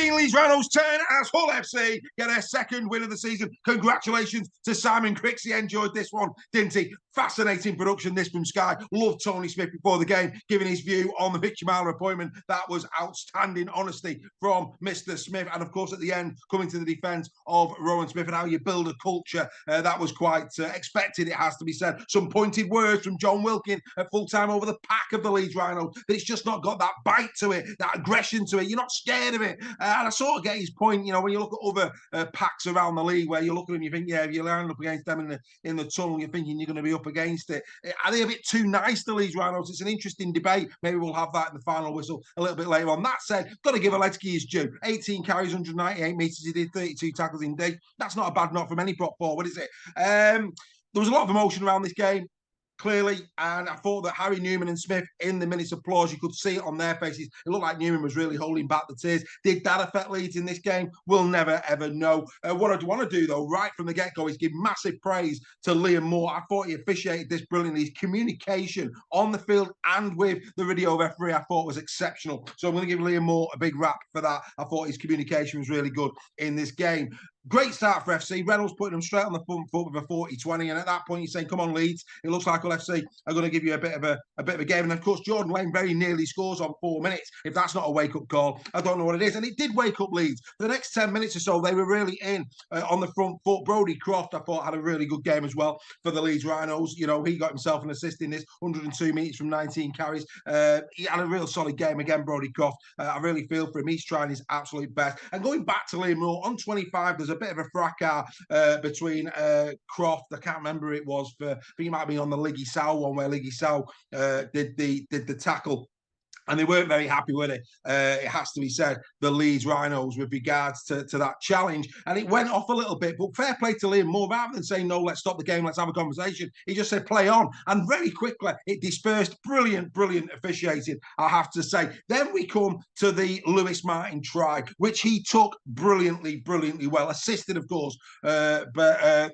been Leeds Rhinos' turn as Hull FC get their second win of the season. Congratulations to Simon Cricks. He enjoyed this one, didn't he? Fascinating production, this from Sky. Loved Tony Smith before the game, giving his view on the Mickey Marler appointment. That was outstanding honesty from Mr. Smith. And of course, at the end, coming to the defence of Rowan Smith and how you build a culture. That was quite expected, it has to be said. Some pointed words from John Wilkin at full time over the pack of the Leeds Rhinos. That it's just not got that bite to it, that aggression to it. You're not scared of it. And I sort of get his point, you know, when you look at other packs around the league where you look at them, you think, yeah, if you're lining up against them in the tunnel, you're thinking you're going to be up against it. Are they a bit too nice, the Leeds Rhinos? It's an interesting debate. Maybe we'll have that in the final whistle a little bit later on. That said, got to give Alecki his due. 18 carries, 198 metres. He did 32 tackles in D. That's not a bad knock from any prop forward, is it? There was a lot of emotion around this game, clearly, and I thought that Harry Newman and Smith, in the minutes applause, you could see it on their faces. It looked like Newman was really holding back the tears. Did that affect Leeds in this game? We'll never, ever know. What I want to do, though, right from the get-go, is give massive praise to Liam Moore. I thought he officiated this brilliantly. His communication on the field and with the video referee, I thought was exceptional. So I'm going to give Liam Moore a big rap for that. I thought his communication was really good in this game. Great start for FC. Reynolds putting them straight on the front foot with a 40-20, and at that point you're saying, come on, Leeds, it looks like Hull FC are going to give you a bit of a game. And of course, Jordan Lane very nearly scores on 4 minutes. If that's not a wake-up call, I don't know what it is. And it did wake up Leeds. For the next 10 minutes or so, they were really in on the front foot. Brodie Croft, I thought, had a really good game as well for the Leeds Rhinos. You know, he got himself an assist in this, 102 metres from 19 carries. He had a real solid game again, Brodie Croft. I really feel for him. He's trying his absolute best. And going back to Liam Moore, on 25, there's a bit of a fracas between Croft. I can't remember who it was. I think it might be on the Liggy Sow one where Liggy Sow did the tackle. And they weren't very happy with it. It has to be said, the Leeds Rhinos, with regards to that challenge. And it went off a little bit, but fair play to Liam Moore. Rather than saying, no, let's stop the game, let's have a conversation, he just said, play on. And very quickly, it dispersed. Brilliant, brilliant officiating, I have to say. Then we come to the Lewis Martin try, which he took brilliantly, brilliantly well. Assisted, of course, but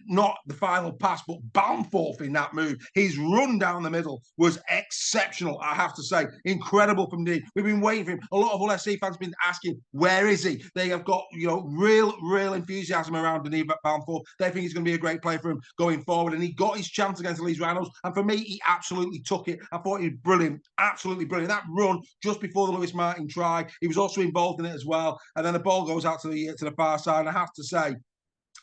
not the final pass, but Balmforth in that move. His run down the middle was exceptional, I have to say. Incredible from Dean. We've been waiting for him. A lot of Hull FC fans have been asking, where is he? They have got, you know, real enthusiasm around Denis Balmforth. They think he's going to be a great player for him going forward. And he got his chance against the Leeds Rhinos. And for me, he absolutely took it. I thought he was brilliant. Absolutely brilliant. That run just before the Lewis Martin try, he was also involved in it as well. And then the ball goes out to the far side. And I have to say,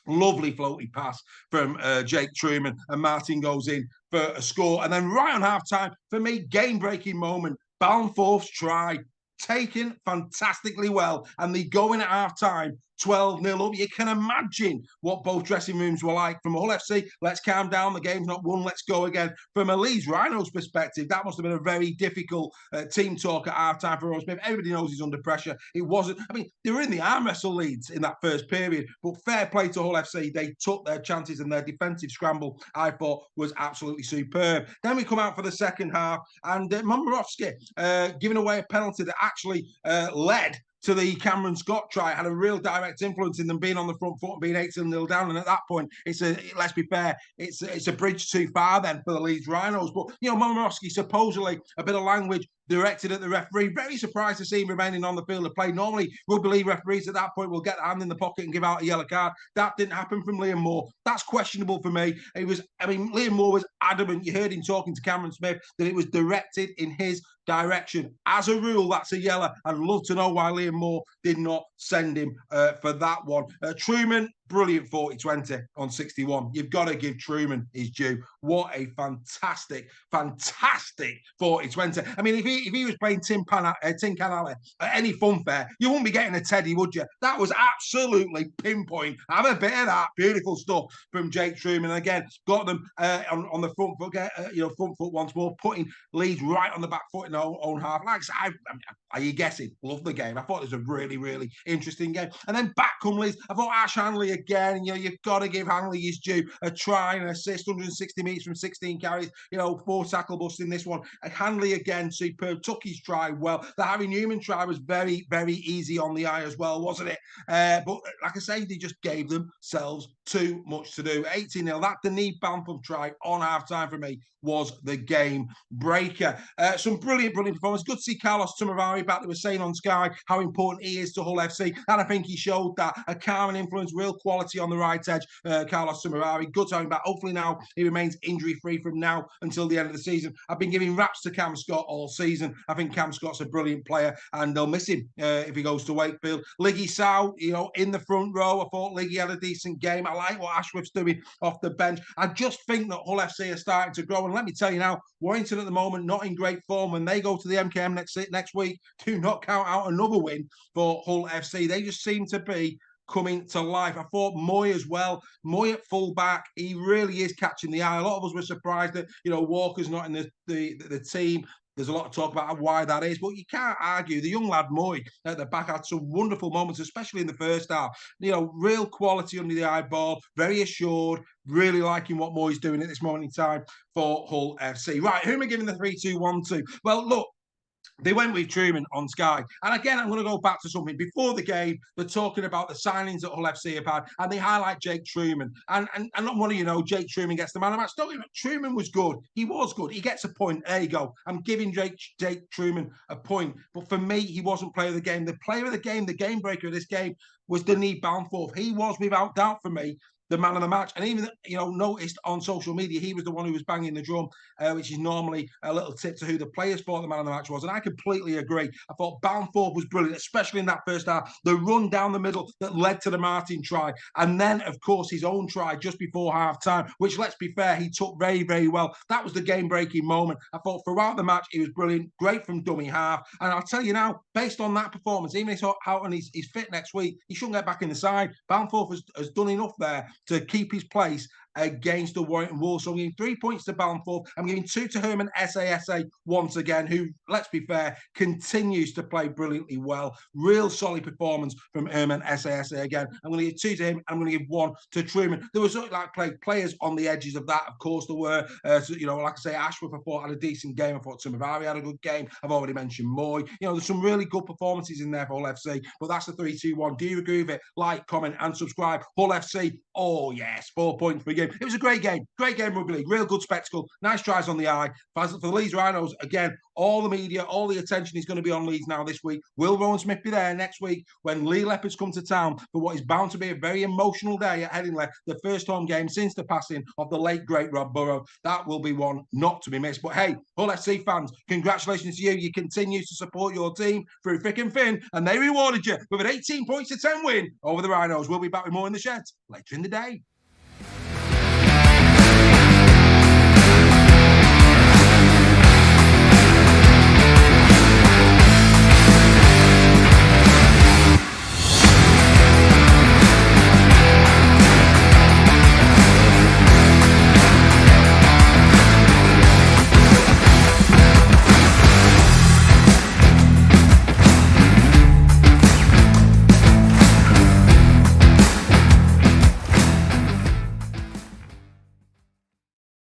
lovely floaty pass from Jake Truman, and Martin goes in for a score. And then right on half-time, for me, game-breaking moment, Balmforth's try, taken fantastically well, and they go in at half-time 12-0 up. You can imagine what both dressing rooms were like. From Hull FC, let's calm down, the game's not won, let's go again. From a Leeds Rhinos perspective, that must have been a very difficult team talk at half-time for Rowan Smith. Everybody knows he's under pressure. It wasn't, I mean, they were in the arm wrestle Leeds in that first period, but fair play to Hull FC. They took their chances, and their defensive scramble, I thought, was absolutely superb. Then we come out for the second half, and Momorowski giving away a penalty that actually led to the Cameron Scott try, had a real direct influence in them being on the front foot and being 8-0 down. And at that point, let's be fair, it's a bridge too far then for the Leeds Rhinos. But, you know, Momorowski, supposedly a bit of language directed at the referee. Very surprised to see him remaining on the field of play. Normally, rugby league referees at that point will get their hand in the pocket and give out a yellow card. That didn't happen from Liam Moore. That's questionable for me. Liam Moore was adamant. You heard him talking to Cameron Smith that it was directed in his direction. As a rule, that's a yellow. I'd love to know why Liam Moore did not send him for that one. Truman, brilliant 40-20 on 61. You've got to give Truman his due. What a fantastic 40-20. I mean, if he was playing Tin Can Alley at any fun fair, you wouldn't be getting a teddy, would you? That was absolutely pinpoint. Have a bit of that. Beautiful stuff from Jake Truman. And again, got them on the front foot, front foot once more, putting Leeds right on the back foot in their own half. Like I said, are you guessing? Love the game. I thought it was a really, really interesting game. And then back come Leeds. I thought Ash Hanley again. You've got to give Hanley his due. A try and assist, 160 metres from 16 carries. 4 tackle busts in this one. Hanley again, superb. Took his try well. The Harry Newman try was very, very easy on the eye as well, wasn't it? But like I say, they just gave themselves too much to do. 18-0. That Denis Bamford try on half-time for me was the game breaker. Some brilliant performance. Good to see Carlos Tumuvari back. They were saying on Sky how important he is to Hull FC, and I think he showed that. A calming influence, real quality on the right edge. Carlos Tumuvari, good to have him back. Hopefully now he remains injury-free from now until the end of the season. I've been giving raps to Cam Scott all season. I think Cam Scott's a brilliant player, and they'll miss him if he goes to Wakefield. Liggy Sow, in the front row. I thought Liggy had a decent game. I like what Ashworth's doing off the bench. I just think that Hull FC are starting to grow, and let me tell you now, Warrington at the moment not in great form. When they go to the MKM next week, do not count out another win for Hull FC. They just seem to be coming to life. I thought Moy as well. Moy at full back, he really is catching the eye. A lot of us were surprised that Walker's not in the team. There's a lot of talk about why that is, but you can't argue. The young lad Moy at the back had some wonderful moments, especially in the first half. Real quality under the eyeball, very assured, really liking what Moy's doing at this moment in time for Hull FC. Right, who am I giving the 3-2-1 to? Well, look, they went with Truman on Sky. And again, I'm going to go back to something. Before the game, they're talking about the signings that Hull FC have had, and they highlight Jake Truman. And not one of Jake Truman gets the man of the match. Don't get Truman was good. He was good. He gets a point. There you go. I'm giving Jake Truman a point. But for me, he wasn't player of the game. The player of the game, the game breaker of this game, was Denis Bamford. He was, without doubt for me, the man of the match. And even, noticed on social media, he was the one who was banging the drum, which is normally a little tip to who the players thought the man of the match was. And I completely agree. I thought Bamford was brilliant, especially in that first half. The run down the middle that led to the Martin try. And then, of course, his own try just before half-time, which, let's be fair, he took very, very well. That was the game-breaking moment. I thought throughout the match, he was brilliant. Great from dummy half. And I'll tell you now, based on that performance, even if he's out and he's fit next week, he shouldn't get back in the side. Bamford has done enough there to keep his place against the Warrington Wolves. So I'm giving 3 points to Bamford. I'm giving 2 to Herman SASA once again, who, let's be fair, continues to play brilliantly well. Real solid performance from Herman SASA again. I'm going to give 2 to him. I'm going to give 1 to Truman. There was players on the edges of that. Of course, there were. Like I say, Ashworth, I thought, had a decent game. I thought Tumuvari had a good game. I've already mentioned Moy. There's some really good performances in there for Hull FC, but that's the 3-2-1. Do you agree with it? Like, comment, and subscribe. Hull FC, oh yes, 4 points per game. It was a great game rugby league, real good spectacle, nice tries on the eye. For the Leeds Rhinos, again, all the media, all the attention is going to be on Leeds now this week. Will Rowan Smith be there next week when Lee Leopards come to town for what is bound to be a very emotional day at Headingley, the first home game since the passing of the late, great Rob Burrow? That will be one not to be missed. But hey, Hull FC fans, congratulations to you. You continue to support your team through thick and thin, and they rewarded you with an 18 points to 10 win over the Rhinos. We'll be back with more in the sheds later in the day.